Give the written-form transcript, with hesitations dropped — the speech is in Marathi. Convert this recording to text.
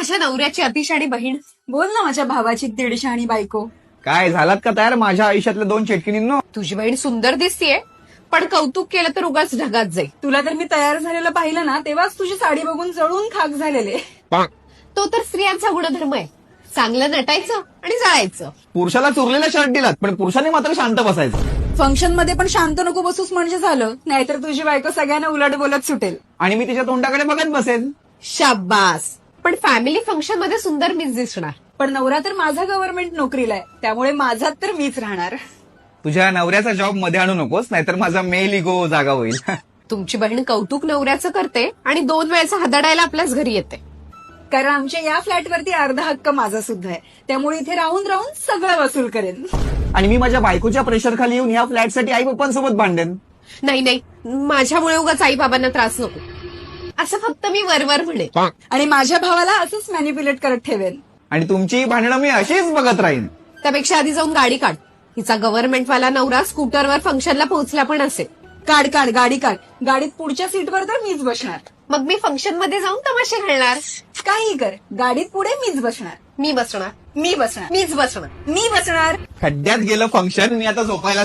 माझ्या नवऱ्याची अतिशहाणी बहीण. बोल ना माझ्या भावाची दीडशहाणी बायको. काय झालात का तयार माझ्या आयुष्यातल्या 2 चेटकिनींनो? तुझी बहीण सुंदर दिसतीये, पण कौतुक केलं तर उगाच ढगात जाईल. तुला तर मी तयार झालेलं पाहिलं ना तेव्हाच तुझी साडी बघून जळून खाक झालेले. तो तर स्त्रियांचा गुणधर्म आहे, चांगलं नटायचं आणि जाळायचं. पुरुषाला चुरलेला शर्ट दिलात, पण पुरुषाने मात्र शांत बसायचं. फंक्शन मध्ये पण शांत नको बसूस म्हणजे झालं, नाहीतर तुझी बायको सगळ्यांना उलट बोलत सुटेल. आणि मी तिच्या तोंडाकडे बघत बसेन. शाब्बास. पण फॅमिली फंक्शन मध्ये सुंदर मीच दिसणार. पण नवरा तर माझा गव्हर्नमेंट नोकरीला आहे, त्यामुळे माझा तर मीच राहणार. तुझ्या नवऱ्याचा जॉब मध्ये आणू नकोस, नाहीतर माझा मेल इगो जागा होईल. तुमची बहीण कौतुक नवऱ्याचं करते आणि 2 वेळेचा हदडायला आपल्याच घरी येते. कारण आमच्या या फ्लॅटवरती अर्धा हक्क माझा सुद्धा आहे, त्यामुळे इथे राहून राहून सगळं वसूल करेन. आणि मी माझ्या बायकोच्या प्रेशर खाली येऊन ह्या फ्लॅटसाठी आई पप्पांसोबत भांडेन. नाही नाही, माझ्यामुळे उगाच आई बाबांना त्रास नको, असं फक्त मी वरवर म्हणे. आणि माझ्या भावाला असंच मॅनिप्युलेट करत ठेवेन. आणि तुमची भांडणं मी अशीच बघत राहीन. त्यापेक्षा आधी जाऊन गाडी काढ. हिचा गव्हर्नमेंटवाला नवरा स्कूटरवर फंक्शनला पोहोचला पण असेल. काढ काढ गाडी काढ. गाडीत पुढच्या सीटवर तर मीच बसणार. मग मी फंक्शन मध्ये जाऊन तमाशे घालणार. काही कर, गाडीत पुढे मीच बसणार. मी बसणार. मी बसणार. मीच बसणार. मी बसणार. खड्ड्यात गेलं फंक्शन, मी आता झोपायला